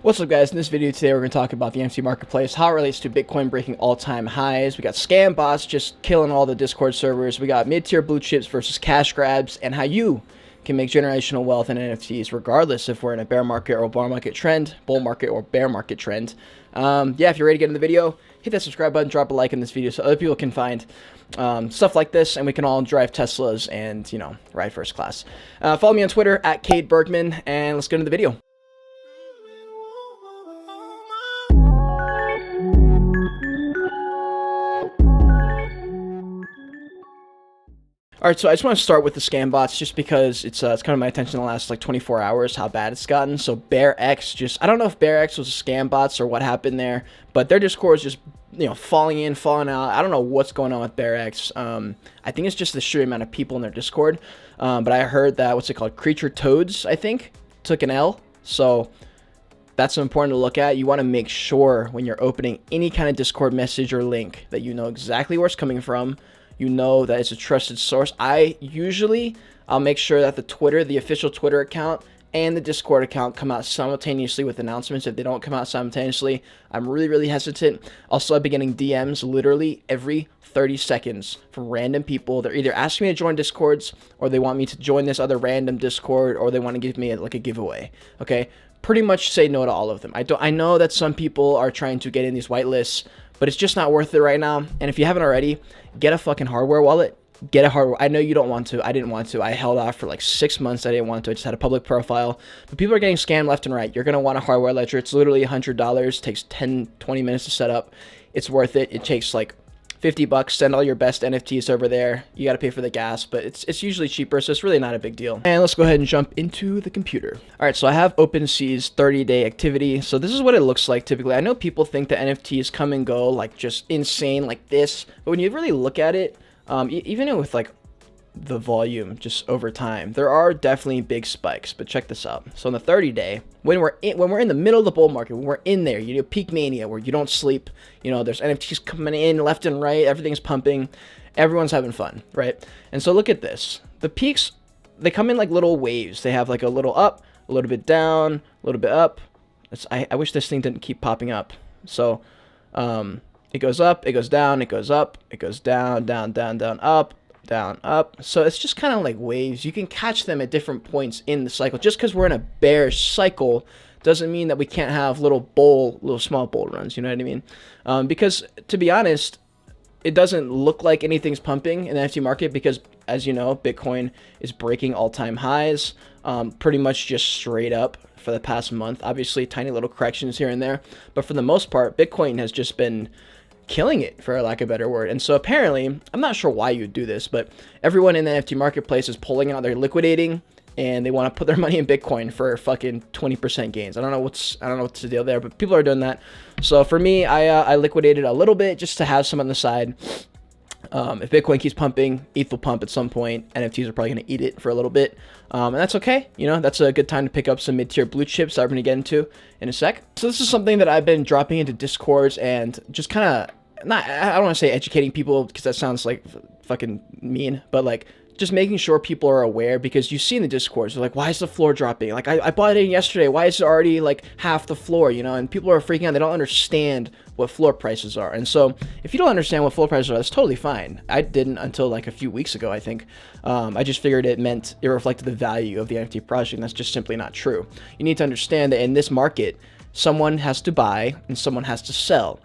What's up, guys? In this video today, we're going to talk about the NFT marketplace, how it relates to Bitcoin breaking all-time highs. We got scam bots just killing all the Discord servers. We got mid-tier blue chips versus cash grabs, and how you can make generational wealth in NFTs regardless if we're in a bear market or bull market trend, bull market or bear market trend. If you're ready to get in the video, hit that subscribe button, drop a like in this video so other people can find stuff like this, and we can all drive Teslas and, ride first class. Follow me on Twitter at Cade Bergman, and let's get into the video. Alright, so I just want to start with the scam bots just because it's come to my attention in the last 24 hours how bad it's gotten. So BearX I don't know if BearX was scam bots or what happened there, but their Discord is just falling in, falling out. I don't know what's going on with BearX. I think it's just the sheer amount of people in their Discord. But I heard that Creature Toads, I think, took an L. So that's important to look at. You want to make sure when you're opening any kind of Discord message or link that you know exactly where it's coming from. You know that it's a trusted source. I'll make sure that the official Twitter account and the Discord account come out simultaneously with announcements. If they don't come out simultaneously, I'm really hesitant. Also, I've been getting DMs literally every 30 seconds from random people. They're either asking me to join Discords, or they want me to join this other random Discord, or they want to give me a giveaway. Okay, pretty much say no to all of them. I know that some people are trying to get in these whitelists, but it's just not worth it right now. And if you haven't already, get a fucking hardware wallet. Get a hardware. I know you don't want to. I didn't want to. I held off for 6 months. I didn't want to. I just had a public profile. But people are getting scammed left and right. You're going to want a hardware ledger. It's literally $100. Takes 10-20 minutes to set up. It's worth it. It takes $50. Send all your best NFTs over there. You got to pay for the gas, but it's usually cheaper, so it's really not a big deal. And let's go ahead and jump into the computer. All right, so I have OpenSea's 30-day activity. So this is what it looks like typically. I know people think the NFTs come and go just insane like this, but when you really look at it, even with the volume just over time, there are definitely big spikes. But check this out. So on the 30-day, when we're in the middle of the bull market, when we're in there, peak mania where you don't sleep, there's NFTs coming in left and right, everything's pumping, everyone's having fun, right? And so look at this. The peaks, they come in like little waves. They have a little up, a little bit down, a little bit up. I wish this thing didn't keep popping up. So it goes up, it goes down, it goes up, it goes down, down, down, down, up, down, up. So it's just kind of like waves. You can catch them at different points in the cycle. Just because we're in a bearish cycle doesn't mean that we can't have little small bull runs. You know what I mean? Because to be honest, it doesn't look like anything's pumping in the NFT market because, as you know, Bitcoin is breaking all-time highs pretty much just straight up for the past month. Obviously, tiny little corrections here and there. But for the most part, Bitcoin has just been killing it, for lack of a better word. And so apparently, I'm not sure why you would do this, but everyone in the NFT marketplace is pulling out, they're liquidating, and they want to put their money in Bitcoin for fucking 20% gains. I don't know what's the deal there, but people are doing that. So for me, I liquidated a little bit just to have some on the side. If Bitcoin keeps pumping, ETH will pump at some point. NFTs are probably going to eat it for a little bit. And that's okay. That's a good time to pick up some mid-tier blue chips that I'm going to get into in a sec. So this is something that I've been dropping into Discords and just kind of, I don't want to say educating people because that sounds like fucking mean, but just making sure people are aware, because you see in the Discords, they're like, why is the floor dropping? I bought it in yesterday. Why is it already half the floor, and people are freaking out. They don't understand what floor prices are. And so if you don't understand what floor prices are, that's totally fine. I didn't until a few weeks ago, I think. I just figured it reflected the value of the NFT project, and that's just simply not true. You need to understand that in this market, someone has to buy and someone has to sell.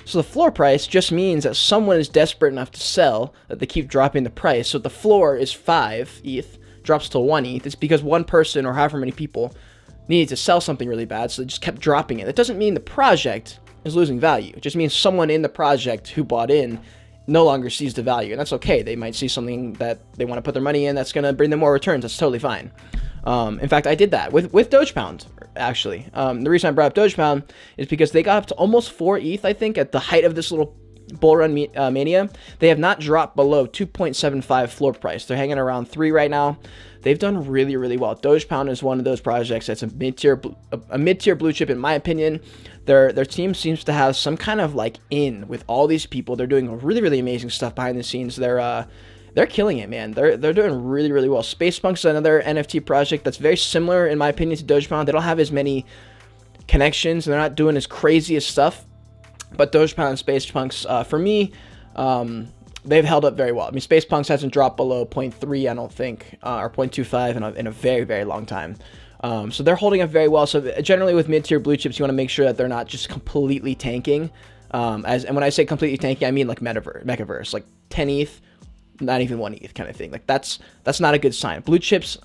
So the floor price just means that someone is desperate enough to sell that they keep dropping the price. So the floor is 5 ETH, drops to 1 ETH. It's because one person or however many people needed to sell something really bad, so they just kept dropping it. That doesn't mean the project is losing value. It just means someone in the project who bought in no longer sees the value, and that's okay. They might see something that they want to put their money in that's going to bring them more returns. That's totally fine. In fact, I did that with Dogepound, actually. The reason I brought up Dogepound is because they got up to almost 4 ETH, I think, at the height of this little bull run mania. They have not dropped below 2.75 floor price. They're hanging around 3 right now. They've done really, really well. Dogepound is one of those projects that's a mid-tier blue chip, in my opinion. Their team seems to have some kind of in with all these people. They're doing really, really amazing stuff behind the scenes. They're killing it, man. They're doing really, really well. Space Punk's another NFT project that's very similar, in my opinion, to Dogecoin. They don't have as many connections. They're not doing as crazy as stuff. But Dogecoin and Space Punks, for me, they've held up very well. I mean, Space Punks hasn't dropped below 0.3, I don't think, or 0.25 in a very, very long time. So they're holding up very well. So generally with mid-tier blue chips, you want to make sure that they're not just completely tanking. And when I say completely tanking, I mean like megaverse, like 10 ETH, not even 1 ETH kind of thing. Like that's not a good sign. Blue chips,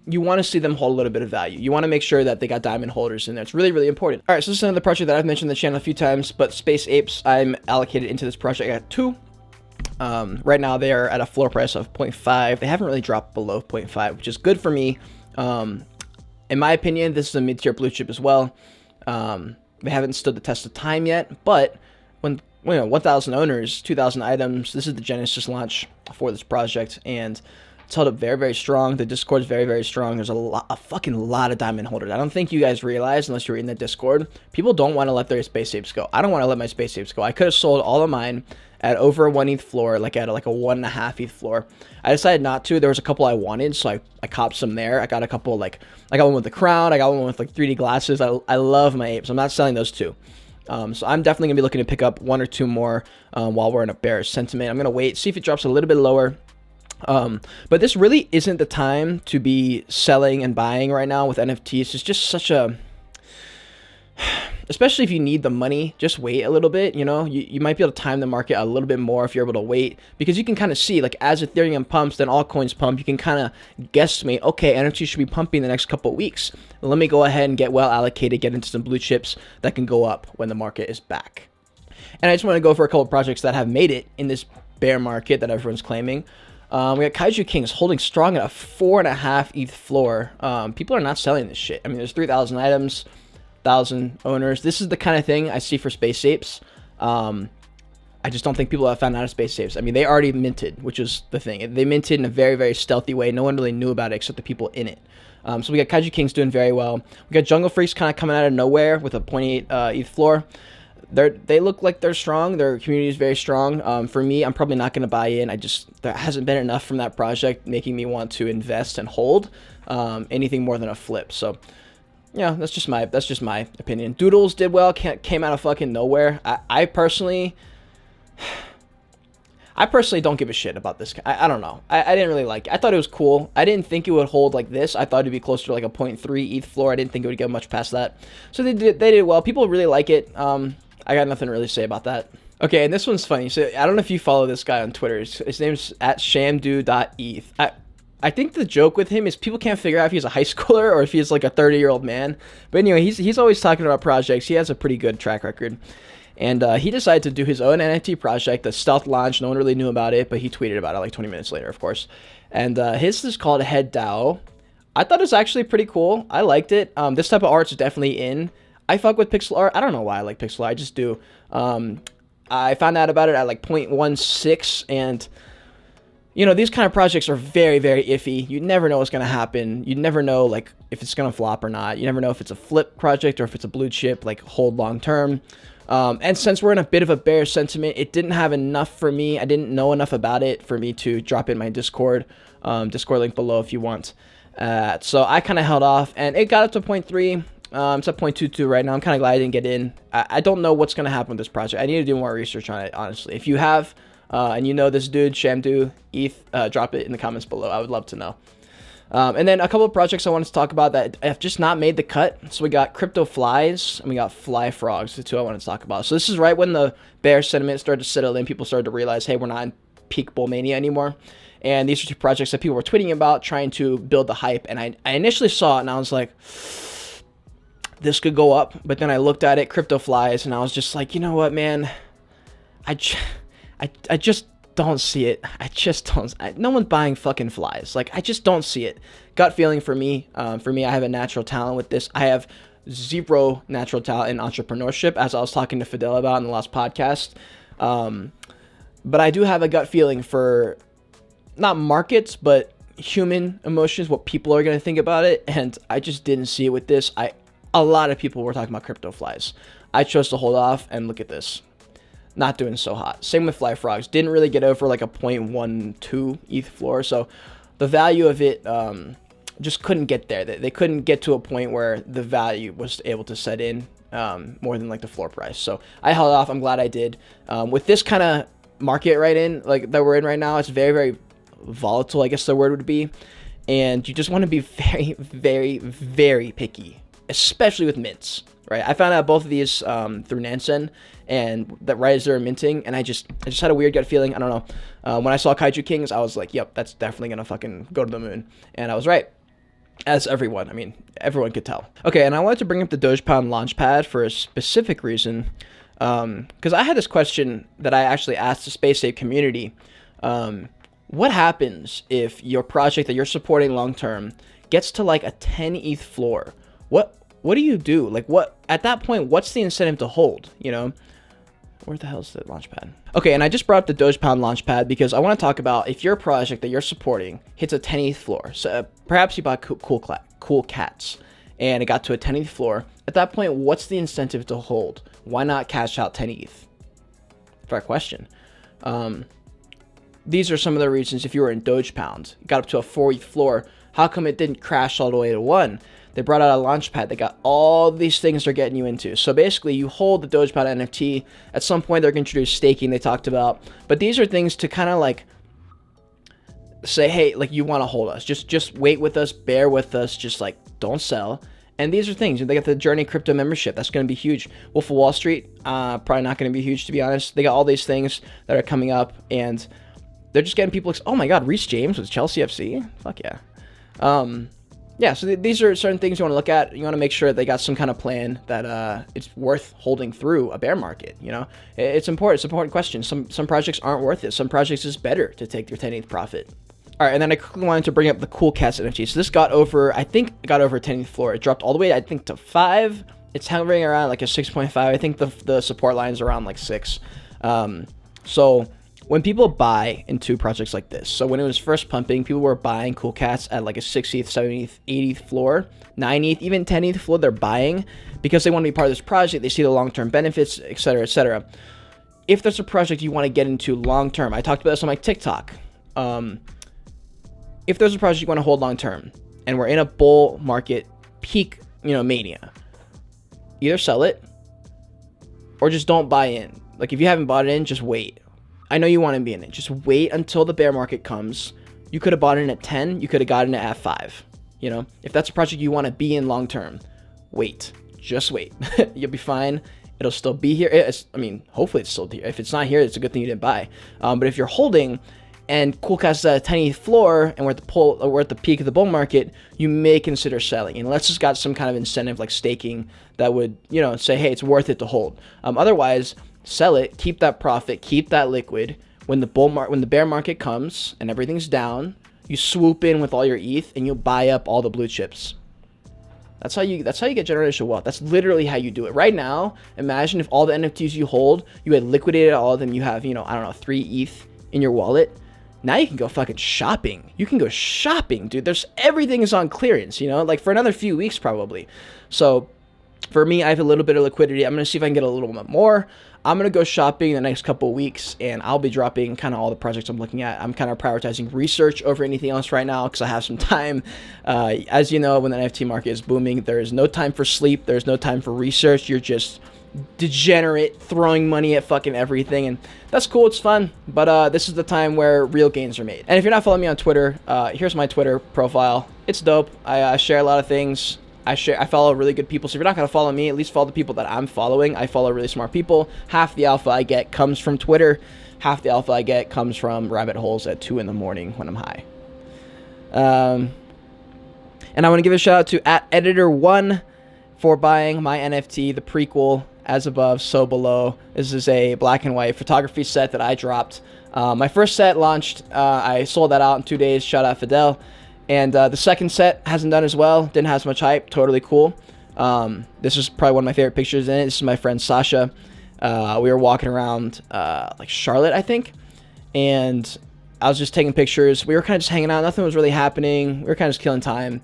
you want to see them hold a little bit of value. You want to make sure that they got diamond holders in there. It's really, really important. All right, so this is another project that I've mentioned on the channel a few times, but Space Apes, I'm allocated into this project. I got 2. Right now they are at a floor price of 0.5. They haven't really dropped below 0.5, which is good for me. In my opinion, this is a mid-tier blue chip as well. They haven't stood the test of time yet, but when 1,000 owners, 2,000 items, this is the Genesis launch for this project, and it's held up very, very strong. The Discord is very, very strong. There's a fucking lot of diamond holders. I don't think you guys realize, unless you're in the Discord, people don't want to let their Space Apes go. I don't want to let my Space Apes go. I could have sold all of mine at over 1 ETH floor, like at like a 1.5 ETH floor. I decided not to. There was a couple I wanted, so I copped some there. I got a couple, I got one with the crown. I got one with like 3D glasses. I love my apes. I'm not selling those 2. So I'm definitely going to be looking to pick up 1 or 2 more while we're in a bearish sentiment. I'm going to wait, see if it drops a little bit lower. But this really isn't the time to be selling and buying right now with NFTs. It's just such a, especially if you need the money, just wait a little bit. You might be able to time the market a little bit more if you're able to wait, because you can kind of see, like, as Ethereum pumps, then altcoins pump. You can kind of guesstimate, okay, NFT should be pumping the next couple of weeks. Let me go ahead and get well allocated, get into some blue chips that can go up when the market is back. And I just want to go for a couple of projects that have made it in this bear market that everyone's claiming. We got Kaiju Kings holding strong at a 4.5 ETH floor. People are not selling this shit. I mean, there's 3,000 items, 1,000 owners. This is the kind of thing I see for Space Apes. I just don't think people have found out of Space Apes. I mean, they already minted, which is the thing. They minted in a very, very stealthy way. No one really knew about it except the people in it. So we got Kaiju Kings doing very well. We got Jungle Freaks kind of coming out of nowhere with a 0.8 ETH floor. They look like they're strong. Their community is very strong. For me, I'm probably not going to buy in. There hasn't been enough from that project making me want to invest and hold anything more than a flip. So, yeah, that's just my opinion. Doodles did well. Came out of fucking nowhere. I personally don't give a shit about this. I don't know. I didn't really like it. I thought it was cool. I didn't think it would hold like this. I thought it'd be closer to like a 0.3 ETH floor. I didn't think it would get much past that. So they did well. People really like it. I got nothing to really say about that. Okay, and this one's funny. So I don't know if you follow this guy on Twitter. His name's @shamdu.eth. I think the joke with him is people can't figure out if he's a high schooler or if he's like a 30-year-old man. But anyway, he's always talking about projects. He has a pretty good track record. And he decided to do his own NFT project, a stealth launch. No one really knew about it, but he tweeted about it like 20 minutes later, of course. And his is called Head DAO. I thought it was actually pretty cool. I liked it. This type of art is definitely in. I fuck with pixel art. I don't know why I like pixel art. I just do. I found out about it at like 0.16, and these kind of projects are very, very iffy. You never know what's going to happen. You never know like if it's going to flop or not. You never know if it's a flip project or if it's a blue chip, like hold long term. And since we're in a bit of a bear sentiment, it didn't have enough for me. I didn't know enough about it for me to drop in my Discord. Discord link below if you want. So I kind of held off, and it got up to 0.3. It's at 0.22 right now. I'm kind of glad I didn't get in. I don't know what's going to happen with this project. I need to do more research on it, honestly. If you have, and you know this dude, Shamdu, ETH, drop it in the comments below. I would love to know. And then a couple of projects I wanted to talk about that have just not made the cut. So we got Crypto Flies and we got Fly Frogs, the two I wanted to talk about. So this is right when the bear sentiment started to settle in. People started to realize, hey, we're not in peak bull mania anymore. And these are two projects that people were tweeting about, trying to build the hype. And I initially saw it and I was like, this could go up. But then I looked at it, Crypto Flies, and I was just like, you know what, man? I just don't see it. I just don't. No one's buying fucking flies. Like, I just don't see it. Gut feeling for me. I have a natural talent with this. I have zero natural talent in entrepreneurship, as I was talking to Fidel about in the last podcast. But I do have a gut feeling for not markets, but human emotions, what people are going to think about it. And I just didn't see it with this. A lot of people were talking about Crypto Flies. I chose to hold off, and look at this. Not doing so hot. Same with Fly Frogs. Didn't really get over like a 0.12 ETH floor. So the value of it just couldn't get there. They couldn't get to a point where the value was able to set in more than like the floor price. So I held off. I'm glad I did. With this kind of market that we're in right now, it's very, very volatile, I guess the word would be. And you just want to be very, very, very picky, especially with mints, right? I found out both of these through Nansen, and that right as they were minting, and I just had a weird gut feeling. I don't know. When I saw Kaiju Kings, I was like, yep, that's definitely gonna fucking go to the moon, and I was right. As everyone could tell. Okay, and I wanted to bring up the Dogecoin Launch Pad for a specific reason, because I had this question that I actually asked the Space Ape community. What happens if your project that you're supporting long term gets to like a 10 ETH floor? What do you do? Like, what at that point? What's the incentive to hold? You know, where the hell's the launch pad? Okay, and I just brought up the Dogecoin Launch Pad because I want to talk about if your project that you're supporting hits a 10 ETH floor. So perhaps you bought Cool Cats and it got to a 10 ETH floor. At that point, what's the incentive to hold? Why not cash out 10 ETH? Fair question. These are some of the reasons. If you were in Dogepound, got up to a 4 ETH floor, how come it didn't crash all the way to 1? They brought out a launch pad. They got all these things they're getting you into. So basically, you hold the Dogecoin NFT. At some point, they're going to introduce staking they talked about. But these are things to kind of like say, hey, like you want to hold us. Just wait with us, bear with us, just like don't sell. And these are things. They got the Journey Crypto membership. That's going to be huge. Wolf of Wall Street, probably not going to be huge, to be honest. They got all these things that are coming up, and they're just getting people, oh my God, Reece James with Chelsea FC? Fuck yeah. Yeah, so these are certain things you want to look at. You want to make sure they got some kind of plan that it's worth holding through a bear market. You know, it's important. It's an important question. Some projects aren't worth it. Some projects is better to take your 10th profit. All right, and then I quickly wanted to bring up the Coolcash Energy. So this got over, I think, it got over 10th floor. It dropped all the way, I think, to 5. It's hovering around like a 6.5. I think the support line is around like 6. So when people buy into projects like this, so when it was first pumping, people were buying Coolcash at like a 6th, 7th, 8th floor, 9th, even 10th floor. They're buying because they want to be part of this project. They see the long-term benefits, et cetera, et cetera. If there's a project you want to get into long-term, I talked about this on my TikTok. If there's a project you want to hold long-term and we're in a bull market peak, mania, either sell it or just don't buy in. Like if you haven't bought it in, just wait. I know you want to be in it. Just wait until the bear market comes. You could have bought in at 10. You could have gotten it at 5. If that's a project you want to be in long term, wait. Just wait. You'll be fine. It'll still be here. Hopefully it's still here. If it's not here, it's a good thing you didn't buy. But if you're holding and Coolcash is at a tiny floor and we're at the peak of the bull market, you may consider selling. Unless it's got some kind of incentive like staking that would, say, hey, it's worth it to hold. Otherwise, sell it, keep that profit, keep that liquid. When the bear market comes and everything's down, you swoop in with all your ETH and you buy up all the blue chips. That's how you get generational wealth. That's literally how you do it. Right now, imagine if all the NFTs you hold, you had liquidated all of them. You have, 3 ETH in your wallet. Now you can go fucking shopping. You can go shopping, dude. Everything is on clearance, like for another few weeks probably. So for me, I have a little bit of liquidity. I'm going to see if I can get a little bit more. I'm going to go shopping the next couple of weeks, and I'll be dropping kind of all the projects I'm looking at. I'm kind of prioritizing research over anything else right now because I have some time. As you know, when the NFT market is booming, there is no time for sleep. There's no time for research. You're just degenerate, throwing money at fucking everything, and that's cool. It's fun, but this is the time where real gains are made. And if you're not following me on Twitter, here's my Twitter profile. It's dope. I share a lot of things. I follow really good people. So if you're not going to follow me, at least follow the people that I'm following. I follow really smart people. Half the alpha I get comes from Twitter. Half the alpha I get comes from rabbit holes at 2 a.m. when I'm high. And I want to give a shout out to @editor1 for buying my NFT, the prequel, As Above, So Below. This is a black and white photography set that I dropped. My first set launched. I sold that out in 2 days. Shout out Fidel. And the second set hasn't done as well. Didn't have as much hype. Totally cool. This is probably one of my favorite pictures in it. This is my friend Sasha. We were walking around like Charlotte, I think. And I was just taking pictures. We were kind of just hanging out. Nothing was really happening. We were kind of just killing time.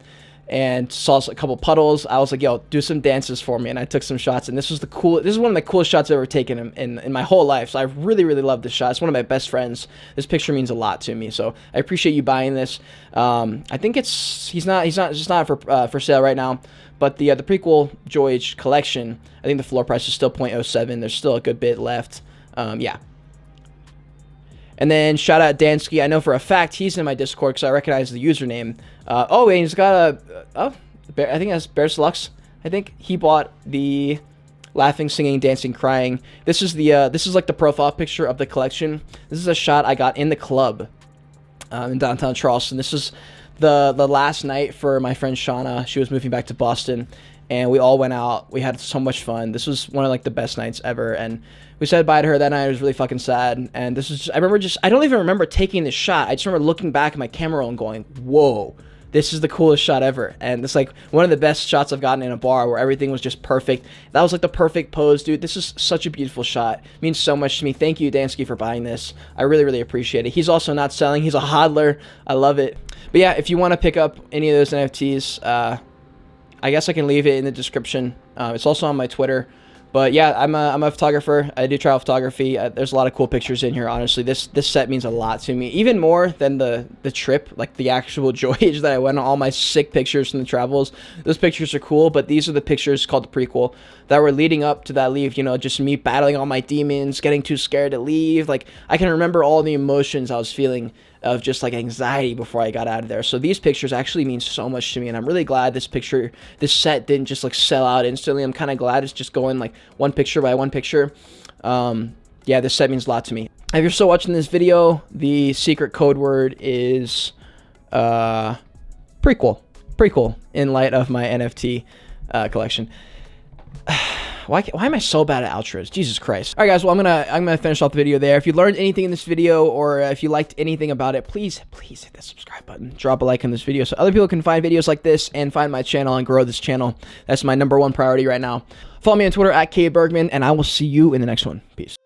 and saw a couple puddles. I was like, yo, do some dances for me. And I took some shots, and this is one of the coolest shots I've ever taken in my whole life. So I really, really love this shot. It's one of my best friends. This picture means a lot to me. So I appreciate you buying this. I think he's not for sale right now, but the prequel Joyage collection, I think the floor price is still 0.07. There's still a good bit left. Yeah. And then shout out Dansky. I know for a fact he's in my Discord because I recognize the username. And he's got I think that's Bear Lux. I think he bought the laughing, singing, dancing, crying. This is like the profile picture of the collection. This is a shot I got in the club in downtown Charleston. This is the last night for my friend Shauna. She was moving back to Boston, and we all went out. We had so much fun. This was one of like the best nights ever, and we said bye to her that night. It was really fucking sad. And this is I don't even remember taking this shot. I just remember looking back at my camera roll and going, whoa, this is the coolest shot ever. And it's like one of the best shots I've gotten in a bar where everything was just perfect. That was like the perfect pose, dude. This is such a beautiful shot. It means so much to me. Thank you, Dansky, for buying this. I really, really appreciate it. He's also not selling. He's a hodler. I love it. But yeah, if you want to pick up any of those NFTs, I guess I can leave it in the description. It's also on my Twitter. But yeah, I'm a photographer. I do travel photography. There's a lot of cool pictures in here, honestly. This set means a lot to me, even more than the trip, like the actual Joyage that I went on, all my sick pictures from the travels. Those pictures are cool, but these are the pictures called the prequel that were leading up to that leave, you know, just me battling all my demons, getting too scared to leave. Like, I can remember all the emotions I was feeling of just like anxiety before I got out of there. So these pictures actually mean so much to me, and I'm really glad this set didn't just like sell out instantly. I'm kind of glad it's just going like one picture by one picture. Yeah, this set means a lot to me. If you're still watching this video, the secret code word is prequel in light of my NFT collection. Why am I so bad at outros? Jesus Christ. All right, guys. Well, I'm gonna finish off the video there. If you learned anything in this video, or if you liked anything about it, please hit that subscribe button. Drop a like on this video so other people can find videos like this and find my channel and grow this channel. That's my #1 priority right now. Follow me on Twitter at Cade Bergman, and I will see you in the next one. Peace.